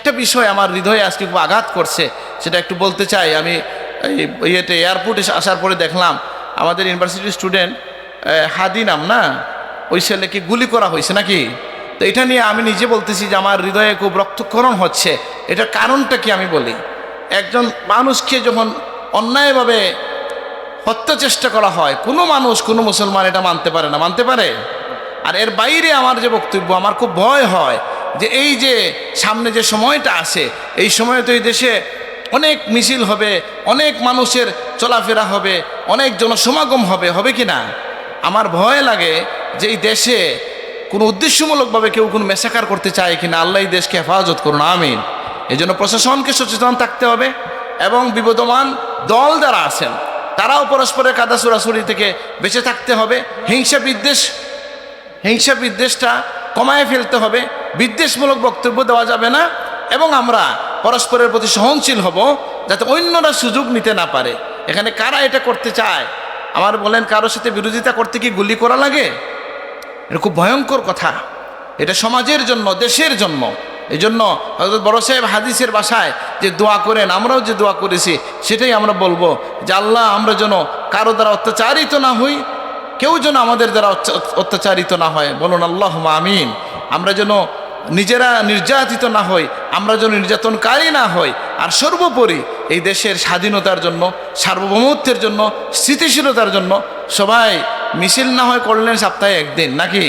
একটা বিষয় আমার হৃদয়ে আজকে খুব আঘাত করছে, সেটা একটু বলতে চাই। আমি এয়ারপোর্টে আসার পরে দেখলাম আমাদের ইউনিভার্সিটির স্টুডেন্ট হাদি নাম না, ওই ছেলেকে গুলি করা হয়েছে নাকি। তো এটা নিয়ে আমি নিজে বলতেছি যে আমার হৃদয়ে খুব রক্তক্ষরণ হচ্ছে। এটার কারণটা কি আমি বলি। একজন মানুষকে যখন অন্যায়ভাবে হত্যা চেষ্টা করা হয়, কোনো মানুষ কোনো মুসলমান এটা মানতে পারে না, মানতে পারে। আর এর বাইরে আমার যে বক্তব্য, আমার খুব ভয় হয় যে এই যে সামনে যে সময়টা আসে, এই সময় তো এই দেশে অনেক মিছিল হবে, অনেক মানুষের চলাফেরা হবে, অনেক জনসমাগম হবে, হবে কি না। আমার ভয় লাগে যে এই দেশে কোনো উদ্দেশ্যমূলকভাবে কেউ কোনো মেসাকার করতে চায় কিনা। আল্লাহ এই দেশকে হেফাজত করুন, আমিন। এই জন্য প্রশাসনকে সচেতন থাকতে হবে এবং বিবদমান দল যারা আছেন তারাও পরস্পরের কাদা ছোড়াছুড়ি থেকে বেঁচে থাকতে হবে। হিংসা বিদ্বেষটা কমায় ফেলতে হবে, বিদ্বেষমূলক বক্তব্য দেওয়া যাবে না, এবং আমরা পরস্পরের প্রতি সহনশীল হব যাতে অন্যরা সুযোগ নিতে না পারে। এখানে কারা এটা করতে চায় আমার বলেন, কারোর সাথে বিরোধিতা করতে কি গুলি করা লাগে? এটা খুব ভয়ঙ্কর কথা, এটা সমাজের জন্য, দেশের জন্য। এই জন্য হযরত বড় সাহেব হাদিসের ভাষায় যে দোয়া করেন, আমরাও যে দোয়া করেছি সেটাই আমরা বলবো যে আল্লাহ আমরা যেন কারো দ্বারা অত্যাচারিত না হই, কেউ যেন আমাদের দ্বারা অত্যাচারিত না হয়, বলুন আল্লাহুম্মা আমিন। আমরা যেন নিজেরা নির্যাতিত না হই, আমরা যেন নির্যাতনকারী না হই। আর সর্বোপরি এই দেশের স্বাধীনতার জন্য, সার্বভৌমত্বের জন্য, স্থিতিশীলতার জন্য সবাই মিছিল না হয় করলেন সপ্তাহে একদিন নাকি,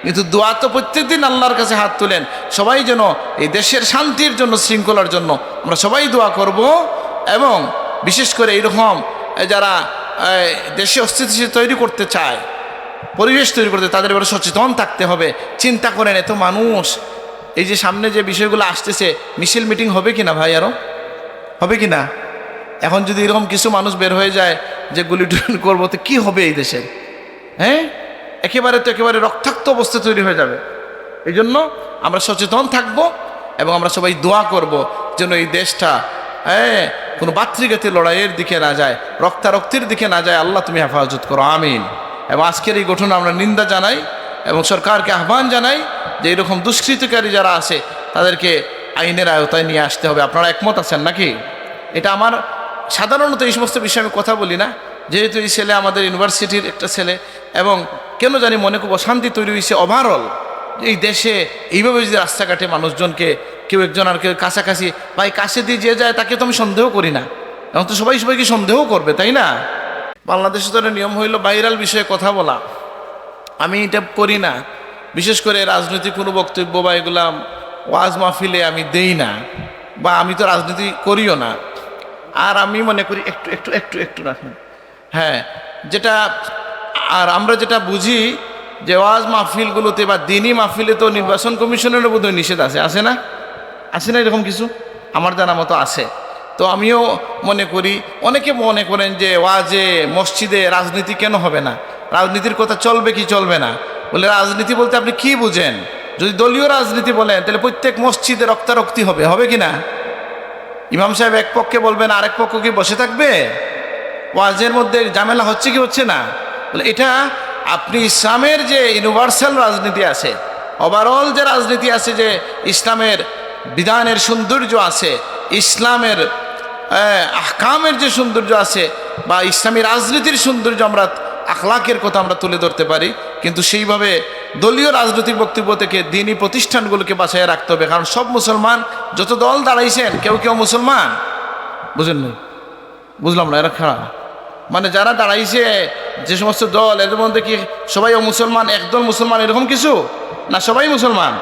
কিন্তু দোয়া তো প্রত্যেক দিন আল্লাহর কাছে হাত তুলেন। সবাই যেন এই দেশের শান্তির জন্য, শৃঙ্খলার জন্য আমরা সবাই দোয়া করব। এবং বিশেষ করে এইরকম যারা দেশে অস্থিতিশীল তৈরি করতে চায়, পরিবেশ তৈরি করতে, তাদের এবারে সচেতন থাকতে হবে। চিন্তা করেন এত মানুষ, এই যে সামনে যে বিষয়গুলো আসতেছে, মিছিল মিটিং হবে কিনা ভাই, আরও হবে কিনা? এখন যদি এরকম কিছু মানুষ বের হয়ে যায় যে গুলি টুলি করবো, তো কী হবে এই দেশের? হ্যাঁ, একেবারে রক্তাক্ত অবস্থা তৈরি হয়ে যাবে। এই জন্য আমরা সচেতন থাকব এবং আমরা সবাই দোয়া করব যেন এই দেশটা কোনো ভাতৃঘাতী লড়াইয়ের দিকে না যায়, রক্তারক্তির দিকে না যায়। আল্লাহ তুমি হেফাজত করো, আমিন। এবং আজকের এই ঘটনা আমরা নিন্দা জানাই এবং সরকারকে আহ্বান জানাই যে এরকম দুষ্কৃতকারী যারা আছে তাদেরকে আইনের আওতায় নিয়ে আসতে হবে। আপনারা একমত আছেন নাকি? এটা আমার সাধারণত এই সমস্ত বিষয়ে আমি কথা বলি না, যেহেতু এই ছেলে আমাদের ইউনিভার্সিটির একটা ছেলে, এবং কেন জানি মনে খুব অশান্তি তৈরি হয়েছে ওভারঅল এই দেশে। এইভাবে যদি রাস্তাঘাটে মানুষজনকে কেউ একজন আর কেউ কাছাকাছি, ভাই কাছে দিয়ে যে যায় তাকে তো আমি সন্দেহ করি না, এখন তো সবাইকে সন্দেহ করবে, তাই না? বাংলাদেশে তো নিয়ম হইল ভাইরাল বিষয়ে কথা বলা, আমি এটা করি না। বিশেষ করে রাজনৈতিক কোনো বক্তব্য বা এগুলা ওয়াজ মাহফিলে আমি দেই না, বা আমি তো রাজনীতি করিও না। আর আমি মনে করি একটু রাখেন, হ্যাঁ, যেটা আর আমরা যেটা বুঝি যে ওয়াজ মাহফিলগুলোতে বা দিনই মাহফিলে তো নির্বাচন কমিশনেরও বোধহয় নিষেধ আছে না? আছে না এরকম কিছু? আমার জানা মতো আছে। তো আমিও মনে করি, অনেকে মনে করেন যে ওয়াজে মসজিদে রাজনীতি কেন হবে না, রাজনীতির কথা চলবে কি চলবে না। বলে রাজনীতি বলতে আপনি কি বুঝেন? যদি দলীয় রাজনীতি বলেন তাহলে প্রত্যেক মসজিদে রক্তারক্তি হবে, হবে কি না? ইমাম সাহেব এক পক্ষে বলবেন, আরেক পক্ষ কি বসে থাকবে? ওয়াজের মধ্যে ঝামেলা হচ্ছে কি হচ্ছে না? বলে এটা আপনি ইসলামের যে ইউনিভার্সাল রাজনীতি আছে, ওভারঅল যে রাজনীতি আছে, যে ইসলামের বিধানের সৌন্দর্য আছে, ইসলামের আহকামের যে সৌন্দর্য আছে, বা ইসলামী রাজনীতির সৌন্দর্য, আমরা আখলাকের কথা আমরা তুলে ধরতে পারি, কিন্তু সেইভাবে দলীয় রাজনৈতিক বক্তব্য থেকে দিনী প্রতিষ্ঠানগুলোকে বাঁচাইয়া রাখতে হবে। কারণ সব মুসলমান, যত দল দাঁড়াইছেন কেউ মুসলমান, বুঝেন নাই? বুঝলাম না, এরা খারাপ মানে যারা দাঁড়াইছে যে সমস্ত দল, এদের মধ্যে কি সবাই মুসলমান, একদল মুসলমান এরকম কিছু না? সবাই মুসলমান,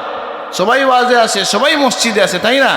সবাই ওয়াজে আছে, সবাই মসজিদে আছে, তাই না?